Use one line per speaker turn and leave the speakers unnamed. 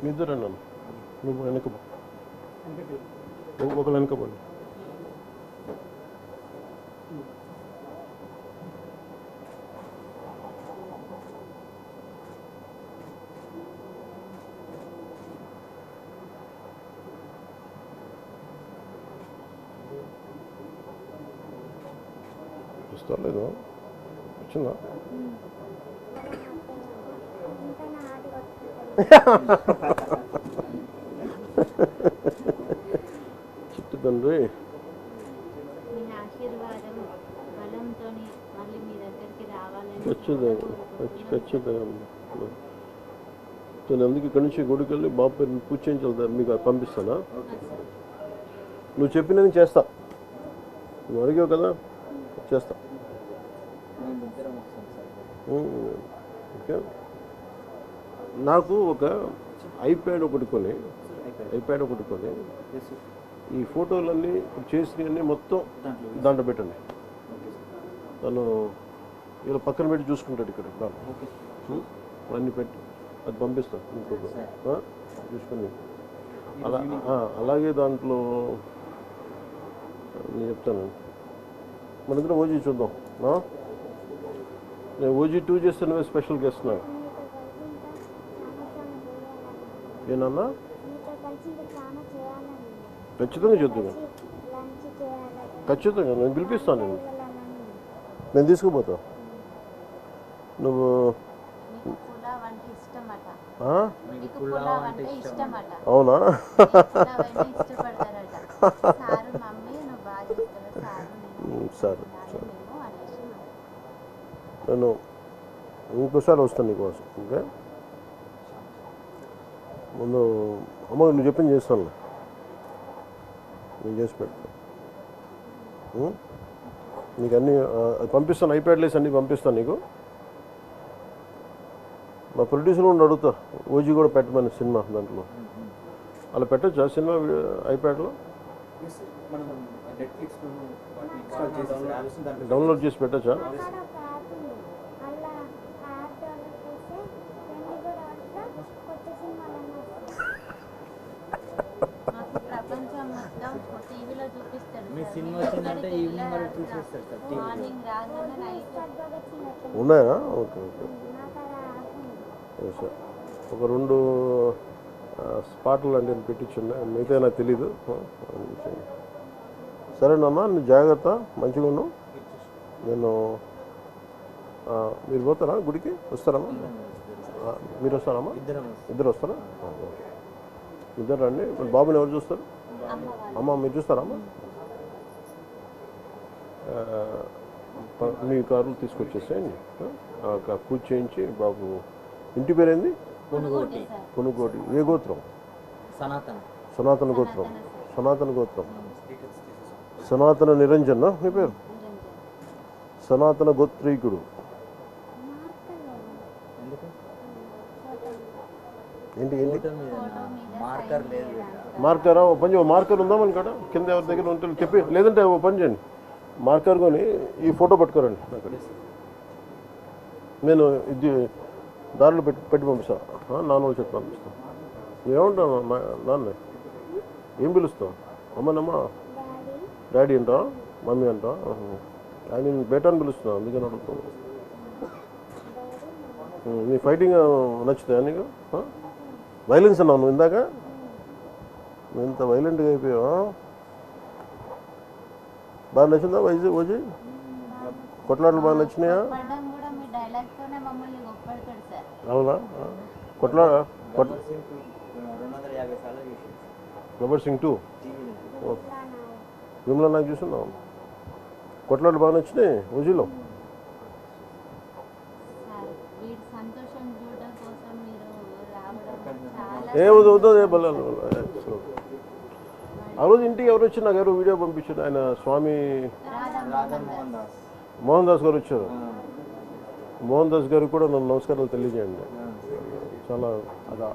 నిద్ర నన్ను నువ్వు వెనక ఒకళ్ళు వెనకపోండి. వస్తలేదు, వచ్చిందా? చిట్టు తండ్రి ఖచ్చితంగా నేను అందుకు ఇక్కడి నుంచి గుడికి వెళ్ళి బాబు పేరు పూజ చేయించాలి, మీకు పంపిస్తానా? నువ్వు చెప్పినది చేస్తా, నువ్వు అడిగావు కదా, చేస్తా. ఓకే, నాకు ఒక ఐప్యాడ్ ఒకటి కొని ఈ ఫోటోలన్నీ చేసినవన్నీ మొత్తం దాంట్లో పెట్టండి. తను ఇలా పక్కన పెట్టి చూసుకుంటాడు ఇక్కడ అన్నీ పెట్టి అది పంపిస్తాను ఇంకొక చూసుకొని. అలాగే దాంట్లో నేను చెప్తాను, మన ఇద్దరం ఓజీ చూద్దాం. నేను ఓజీ 2 చేస్తే నువ్వే స్పెషల్ గెస్ట్ నాకు. ఏనన్నా ఖచ్చితంగా చూద్దాం, ఖచ్చితంగా నేను పిలిపిస్తాను. నేను తీసుకుపోతా. నువ్వు అవునా? సరే సరే, నేను ఇంకోసారి వస్తాను నీకోసం. ఓకే, ముందు అమ్మ నువ్వు చెప్పింది చేస్తాను, నేను చేసి పెడతాను. నీకు అన్నీ పంపిస్తాను, ఐప్యాడ్లేసి అన్నీ పంపిస్తాను నీకు. మా ప్రొడ్యూసర్ కూడా అడుగుతా, ఓజీ కూడా పెట్టమని సినిమా దాంట్లో. అలా పెట్టచ్చా సినిమా ఐప్యాడ్లో? డౌన్లోడ్ చేసి పెట్టచ్చా? ఉన్నాయా? ఓకే ఓకే, సార్ ఒక 2 స్పాట్లు అంటే నేను పెట్టించున్నా, మిగతా నాకు తెలీదు. సరేనమ్మా, నువ్వు జాగ్రత్త, మంచిగా ఉన్నావు. నేను మీరు పోతారా గుడికి? వస్తారమ్మా? మీరు వస్తారమ్మా? ఇద్దరు వస్తారా? ఇద్దరు రండి. బాబుని ఎవరు చూస్తారు? అమ్మ మీరు చూస్తారమ్మా? మీ కారులు తీసుకొచ్చేసేయండి, పూజ చేయించి. బాబు ఇంటి పేరేంది? కొనుగోటి. ఏ గోత్రం? సనాతన గోత్రం. సనాతన నిరంజన్ నీ పేరు? సనాతన గోత్రీకుడు. ఏంటి మార్కరా? ఓ పని, మార్కర్ ఉందా మన కాడ? కింద ఎవరి దగ్గర ఉంటే చెప్పి, లేదంటే ఓ పని చేయండి, మార్కర్ కొని ఈ ఫోటో పట్టుకోరండి అక్కడ. నేను ఇది దారిలో పెట్టి పంపిస్తాను, నాన్న వాళ్ళు చెప్పి పంపిస్తాను. ఏమంటాను నాన్న? ఏం పిలుస్తావు? అమ్మనమ్మా, డాడీ అంటా, మమ్మీ అంటా? ఆయన బేటాన్ని పిలుస్తున్నాను, అందుకని అడుగుతాను. నీ ఫైటింగ్ నచ్చుతాయా నీకు? వైలెన్స్ అన్నావు నువ్వు ఇందాక, నువ్వు ఇంత వైలెంట్గా అయిపోయావా? బాగా నచ్చిందా ఓజీ? కొట్లాటలు బాగా నచ్చినాయా? అవునా? గబ్బర్ సింగ్ 2 విమలా నాకు చూస్తున్నావు. కొట్లాటలు బాగా నచ్చినాయి ఓజీలో. ఆ రోజు ఇంటికి ఎవరు వచ్చి నాకు ఎవరు వీడియో పంపించారు, ఆయన స్వామి మోహన్ దాస్ గారు వచ్చారు. మోహన్ దాస్ గారికి కూడా నన్ను నమస్కారాలు తెలియజేయండి. చాలా అదా